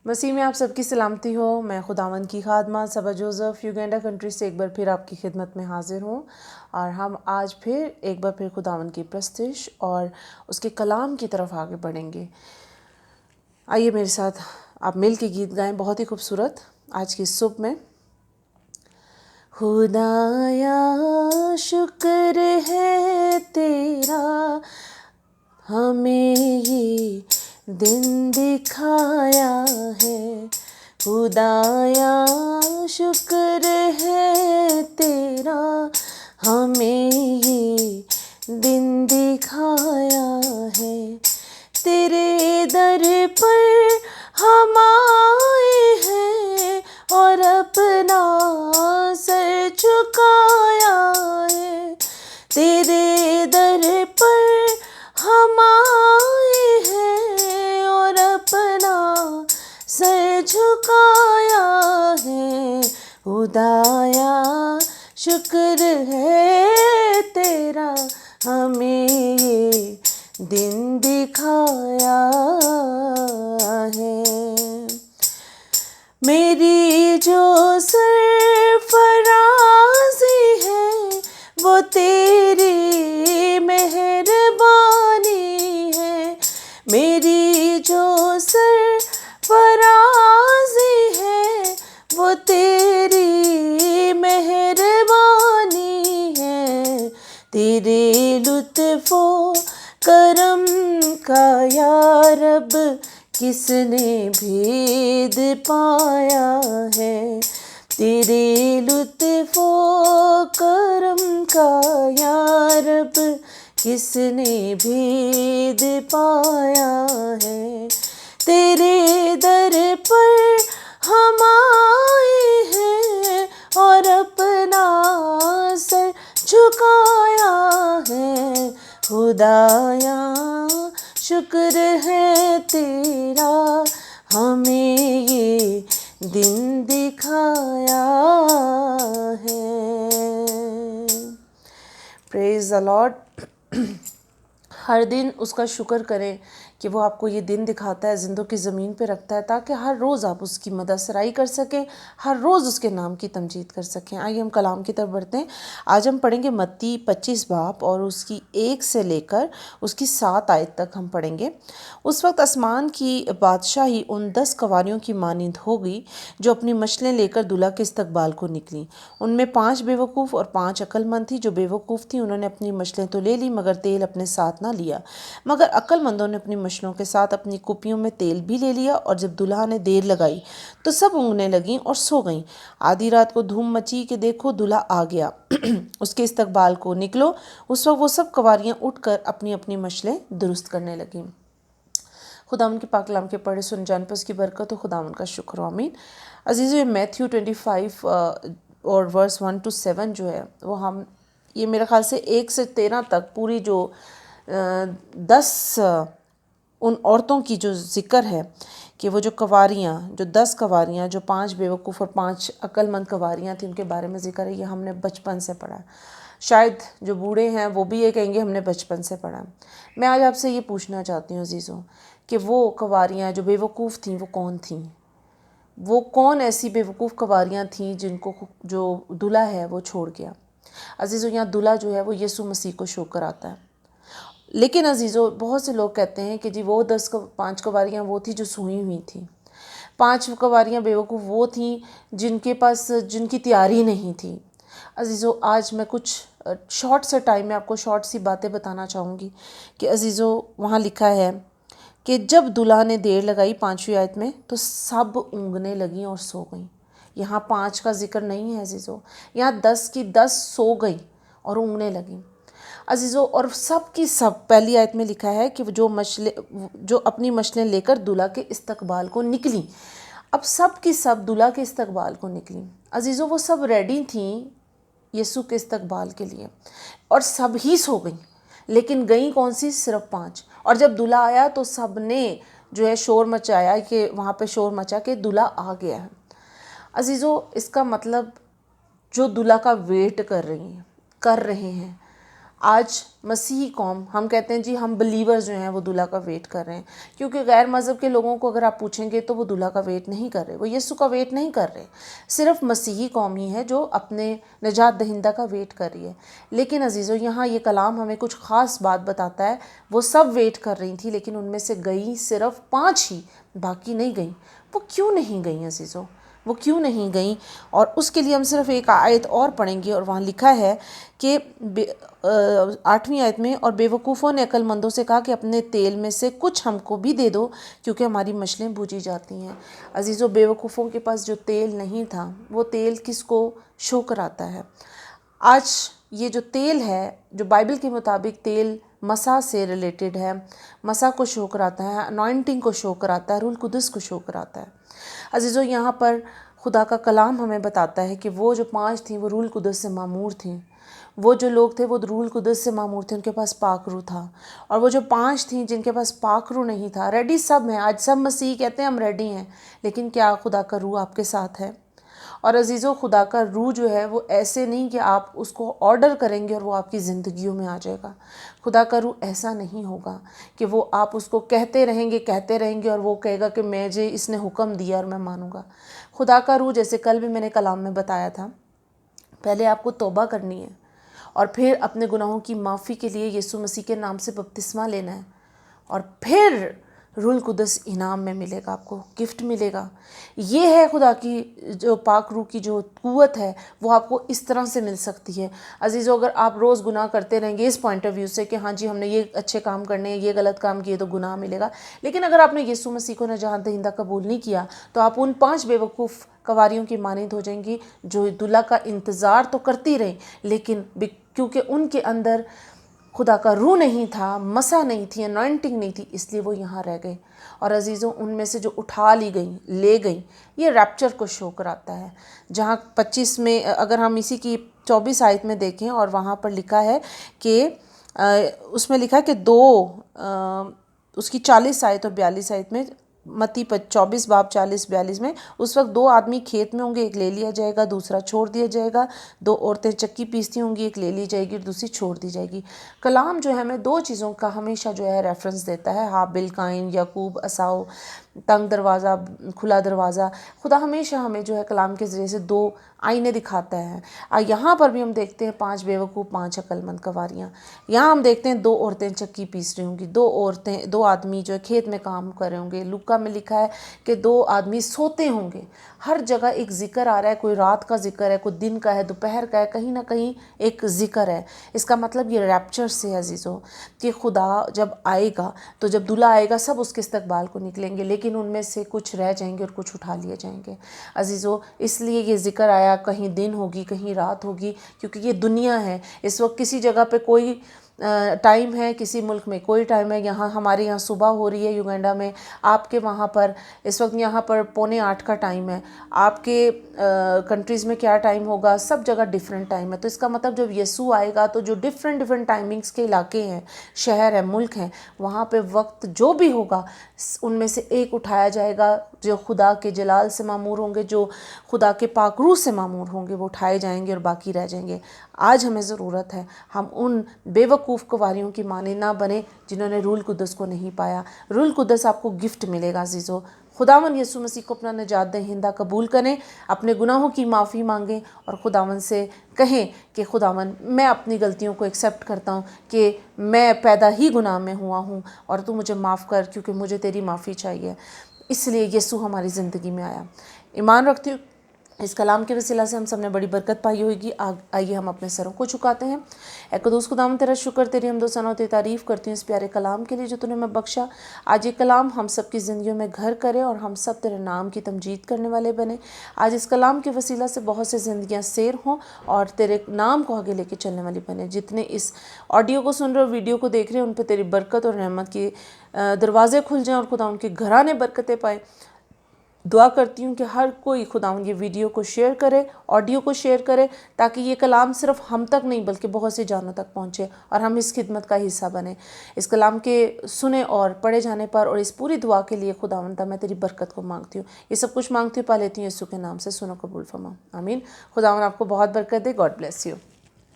مسیح میں آپ سب کی سلامتی ہو۔ میں خداوند کی خادمہ صبا جوزف یوگینڈا کنٹری سے ایک بار پھر آپ کی خدمت میں حاضر ہوں، اور ہم آج پھر ایک بار پھر خداوند کی پرستش اور اس کے کلام کی طرف آگے بڑھیں گے۔ آئیے میرے ساتھ آپ مل کے گیت گائیں، بہت ہی خوبصورت آج کی صبح میں۔ خدایا شکر ہے تیرا، ہمیں یہ دن دکھایا ہے۔ خدایا شکر ہے تیرا، ہمیں یہ دن دکھایا ہے۔ تیرے در پر ہم آئے ہیں اور اپنا سر جھکایا ہے۔ تیرے در پر ہم آئے ہیں اور اپنا سر جھکایا ہے۔ خدایا شکر ہے تیرا، ہمیں یہ دن دکھایا ہے۔ میری جو سرفرازی ہے وہ تیری مہربانی ہے۔ میری جو سرفرازی ہے وہ تیری مہربانی ہے۔ تیرے لطف و کرم کا یا رب کس نے بھید پایا ہے۔ تیرے لطف و کرم کا یا رب کس نے بھید پایا ہے۔ تیرے در پر ہم آئے ہیں اور اپنا سر جھکایا ہے۔ خدایا شکر ہے تیرا، ہمیں یہ دن دکھایا ہے۔ پریز دی لارڈ۔ ہر دن اس کا شکر کریں کہ وہ آپ کو یہ دن دکھاتا ہے، زندوں کی زمین پہ رکھتا ہے، تاکہ ہر روز آپ اس کی مدح سرائی کر سکیں، ہر روز اس کے نام کی تمجید کر سکیں۔ آئیے ہم کلام کی طرف بڑھتے ہیں۔ آج ہم پڑھیں گے متی 25 باب اور اس کی 1 سے لے کر اس کی 7 آیت تک ہم پڑھیں گے۔ اس وقت آسمان کی بادشاہی ان 10 کنواریوں کی مانند ہوگی جو اپنی مشلیں لے کر دلہا کے استقبال کو نکلیں۔ ان میں 5 بے وقوف اور 5 عقل مند تھی۔ جو بے وقوف تھی انہوں نے اپنی مشلیں تو لے لی مگر تیل اپنے ساتھ نہ لیا، مگر عقل مندوں نے اپنی مشلوں کے ساتھ اپنی کپیوں میں تیل بھی لے لیا۔ اور جب دلہا نے دیر لگائی تو سب اونگنے لگیں اور سو گئیں۔ آدھی رات کو دھوم مچی کہ دیکھو دلہا آ گیا، اس کے استقبال کو نکلو۔ اس وقت وہ سب کنواریاں اٹھ کر اپنی اپنی مشلیں درست کرنے لگیں۔ خداوند کے پاک کلام کے پڑھے سن جان پر اس کی برکت ہو۔ خداوند کا شکر، آمین۔ عزیزو، یہ میتھیو 25 اور ورس 1 to 7 جو ہے وہ یہ میرے خیال سے 1 سے 13 تک پوری جو 10 ان عورتوں کی جو ذکر ہے کہ وہ جو 10 کنواریاں جو 5 بے وقوف اور 5 عقل مند کنواریاں تھیں، ان کے بارے میں ذکر ہے۔ یہ ہم نے بچپن سے پڑھا ہے، شاید جو بوڑھے ہیں وہ بھی یہ کہیں گے ہم نے بچپن سے پڑھا ہے۔ میں آج آپ سے یہ پوچھنا چاہتی ہوں عزیزوں کہ وہ کنواریاں جو بے وقوف تھیں وہ کون تھیں؟ وہ کون ایسی بے وقوف کنواریاں تھیں جن کو جو دلہا ہے وہ چھوڑ گیا؟ عزیزوں، یہاں دلہا جو ہے وہ یسوع مسیح کو شو کراتا ہے۔ لیکن عزیزوں، بہت سے لوگ کہتے ہیں کہ جی وہ 5 کنواریاں وہ تھیں جو سوئی ہوئی تھیں، 5 کنواریاں بے وقوف وہ تھیں جن کے پاس جن کی تیاری نہیں تھی۔ عزیزوں، آج میں کچھ شارٹ سے ٹائم میں آپ کو شارٹ سی باتیں بتانا چاہوں گی کہ عزیزوں، وہاں لکھا ہے کہ جب دلہا نے دیر لگائی 5ویں آیت میں تو سب اونگنے لگیں اور سو گئیں۔ یہاں 5 کا ذکر نہیں ہے عزیزوں، یہاں 10 کی 10 سو گئیں اور اونگنے لگیں عزیزوں۔ اور سب کی سب پہلی آیت میں لکھا ہے کہ جو اپنی مشلیں لے کر دلہا کے استقبال کو نکلیں۔ اب سب کی سب دلہا کے استقبال کو نکلیں عزیزوں، وہ سب ریڈی تھیں یسوع کے استقبال کے لیے اور سب ہی سو گئیں، لیکن گئیں کون سی؟ صرف 5۔ اور جب دلہا آیا تو سب نے جو ہے شور مچایا کہ وہاں پہ شور مچا کہ دلہا آ گیا ہے۔ عزیزوں، اس کا مطلب جو دلہا کا ویٹ کر رہے ہیں آج مسیحی قوم ہم کہتے ہیں جی ہم بلیور جو ہیں وہ دلہا کا ویٹ کر رہے ہیں، کیونکہ غیر مذہب کے لوگوں کو اگر آپ پوچھیں گے تو وہ دلہا کا ویٹ نہیں کر رہے، وہ یسوع کا ویٹ نہیں کر رہے، صرف مسیحی قوم ہی ہے جو اپنے نجات دہندہ کا ویٹ کر رہی ہے۔ لیکن عزیزو یہاں یہ کلام ہمیں کچھ خاص بات بتاتا ہے، وہ سب ویٹ کر رہی تھیں لیکن ان میں سے گئیں صرف 5 ہی، باقی نہیں گئیں۔ وہ کیوں نہیں گئیں عزیزو؟ وہ کیوں نہیں گئیں؟ اور اس کے لیے ہم صرف ایک آیت اور پڑھیں گے، اور وہاں لکھا ہے کہ 8ویں آیت میں، اور بے وقوفوں نے عقل مندوں سے کہا کہ اپنے تیل میں سے کچھ ہم کو بھی دے دو کیونکہ ہماری مچھلیں بوجھی جاتی ہیں۔ عزیزو بے وقوفوں کے پاس جو تیل نہیں تھا، وہ تیل کس کو شو کراتا ہے؟ آج یہ جو تیل ہے، جو بائبل کے مطابق تیل مسیح سے ریلیٹڈ ہے، مسیح کو شو کراتا ہے، انوائنٹنگ کو شو کراتا ہے، روح القدس کو شو کراتا ہے۔ عزیزو یہاں پر خدا کا کلام ہمیں بتاتا ہے کہ وہ جو 5 تھیں وہ روح القدس سے معمور تھیں، وہ جو لوگ تھے وہ روح القدس سے معمور تھے، ان کے پاس پاک روح تھا، اور وہ جو 5 تھیں جن کے پاس پاک روح نہیں تھا، ریڈی سب ہیں، آج سب مسیحی کہتے ہیں ہم ریڈی ہیں، لیکن کیا خدا کا روح آپ کے ساتھ ہے؟ اور عزیزو خدا کا روح جو ہے وہ ایسے نہیں کہ آپ اس کو آرڈر کریں گے اور وہ آپ کی زندگیوں میں آ جائے گا۔ خدا کا روح ایسا نہیں ہوگا کہ وہ آپ اس کو کہتے رہیں گے اور وہ کہے گا کہ مجھے اس نے حکم دیا اور میں مانوں گا۔ خدا کا روح، جیسے کل بھی میں نے کلام میں بتایا تھا، پہلے آپ کو توبہ کرنی ہے اور پھر اپنے گناہوں کی معافی کے لیے یسوع مسیح کے نام سے بپتسمہ لینا ہے، اور پھر روح القدس انعام میں ملے گا، آپ کو گفٹ ملے گا۔ یہ ہے خدا کی جو پاک روح کی جو قوت ہے، وہ آپ کو اس طرح سے مل سکتی ہے۔ عزیزو اگر آپ روز گناہ کرتے رہیں گے اس پوائنٹ آف ویو سے کہ ہاں جی ہم نے یہ اچھے کام کرنے ہیں، یہ غلط کام کیے تو گناہ ملے گا، لیکن اگر آپ نے یسوع مسیح کو نجات دہندہ قبول نہیں کیا تو آپ ان 5 بے وقوف قواریوں کی مانند ہو جائیں گی جو دلہا کا انتظار تو کرتی رہیں، لیکن کیونکہ ان کے اندر خدا کا روح نہیں تھا، مسح نہیں تھی، انوائنٹنگ نہیں تھی، اس لیے وہ یہاں رہ گئے۔ اور عزیزوں ان میں سے جو اٹھا لی گئیں، لے گئیں، یہ ریپچر کو شو کراتا ہے۔ جہاں 25 میں اگر ہم اسی کی 24 آیت میں دیکھیں، اور وہاں پر لکھا ہے کہ اس میں لکھا ہے کہ اس کی 40 آیت اور 42 آیت میں، متی 24 باب 40-42 میں، اس وقت 2 آدمی کھیت میں ہوں گے، ایک لے لیا جائے گا دوسرا چھوڑ دیا جائے گا، 2 عورتیں چکی پیستی ہوں گی، ایک لے لی جائے گی اور دوسری چھوڑ دی جائے گی۔ کلام جو ہے ہمیں 2 چیزوں کا ہمیشہ جو ہے ریفرنس دیتا ہے، ہابل قائن، یعقوب عیساؤ، تنگ دروازہ کھلا دروازہ۔ خدا ہمیشہ ہمیں جو ہے کلام کے ذریعے سے 2 آئینے دکھاتا ہے۔ یہاں پر بھی ہم دیکھتے ہیں 5 بے وقوف 5 عقل مند قواریاں۔ یہاں ہم دیکھتے ہیں 2 عورتیں چکی پیس رہی ہوں گی، 2 آدمی جو ہے کھیت میں کام کر رہے ہوں گے۔ لوکا میں لکھا ہے کہ 2 آدمی سوتے ہوں گے۔ ہر جگہ ایک ذکر آ رہا ہے، کوئی رات کا ذکر ہے، کوئی دن کا ہے، دوپہر کا ہے، کہیں نہ کہیں ایک ذکر ہے۔ اس کا مطلب یہ ریپچر سے عزیزو کہ خدا جب آئے گا تو جب دلہا آئے گا سب اس کے استقبال کو نکلیں گے، لیکن ان میں سے کچھ رہ جائیں گے اور کچھ اٹھا لیے جائیں گے۔ عزیزو اس لیے یہ ذکر آیا، کہیں دن ہوگی کہیں رات ہوگی، کیونکہ یہ دنیا ہے۔ اس وقت کسی جگہ پہ کوئی ٹائم ہے، کسی ملک میں کوئی ٹائم ہے۔ یہاں ہمارے یہاں صبح ہو رہی ہے یوگینڈا میں، آپ کے وہاں پر اس وقت یہاں پر 7:45 کا ٹائم ہے، آپ کے کنٹریز میں کیا ٹائم ہوگا، سب جگہ ڈیفرنٹ ٹائم ہے۔ تو اس کا مطلب جب یسوع آئے گا تو جو ڈیفرنٹ ٹائمنگز کے علاقے ہیں، شہر ہیں، ملک ہیں، وہاں پہ وقت جو بھی ہوگا ان میں سے ایک اٹھایا جائے گا، جو خدا کے جلال سے معمور ہوں گے، جو خدا کے پاک روح سے معمور ہوں گے، وہ اٹھائے جائیں گے اور باقی رہ جائیں گے۔ آج ہمیں ضرورت ہے ہم ان بے وقوف قواریوں کی مانند نہ بنیں جنہوں نے روح القدس کو نہیں پایا۔ روح القدس آپ کو گفٹ ملے گا عزیزو۔ خداوند یسوع مسیح کو اپنا نجات دہندہ قبول کریں، اپنے گناہوں کی معافی مانگیں اور خداوند سے کہیں کہ خداوند میں اپنی غلطیوں کو ایکسیپٹ کرتا ہوں کہ میں پیدا ہی گناہ میں ہوا ہوں اور تو مجھے معاف کر، کیونکہ مجھے تیری معافی چاہیے۔ اس لیے یسوع ہماری زندگی میں آیا۔ ایمان رکھتی ہوں اس کلام کے وسیلہ سے ہم سب نے بڑی برکت پائی ہوئے گی۔ آئیے ہم اپنے سروں کو جھکاتے ہیں۔ اے قدوس خداوند تیرا شکر، تیری حمد و ثنا و تیری تعریف کرتی ہوں اس پیارے کلام کے لیے جو تو نے میں بخشا۔ آج یہ کلام ہم سب کی زندگیوں میں گھر کرے اور ہم سب تیرے نام کی تمجید کرنے والے بنے۔ آج اس کلام کے وسیلہ سے بہت سے زندگیاں سیر ہوں اور تیرے نام کو آگے لے کے چلنے والی بنے۔ جتنے اس آڈیو کو سن رہے اور ویڈیو کو دیکھ رہے ہیں ان پہ تیری برکت اور رحمت کے دروازے کھل جائیں اور خدا ان کے گھرانے برکتیں پائیں۔ دعا کرتی ہوں کہ ہر کوئی خداوند یہ ویڈیو کو شیئر کرے، آڈیو کو شیئر کرے، تاکہ یہ کلام صرف ہم تک نہیں بلکہ بہت سے جانوں تک پہنچے اور ہم اس خدمت کا حصہ بنیں۔ اس کلام کے سنے اور پڑھے جانے پر اور اس پوری دعا کے لیے خداوند میں تیری برکت کو مانگتی ہوں۔ یہ سب کچھ مانگتی ہوں، پا لیتی ہوں یسوع کے نام سے، سنو قبول فرما، آمین۔ خداوند آپ کو بہت برکت دے۔ God bless you.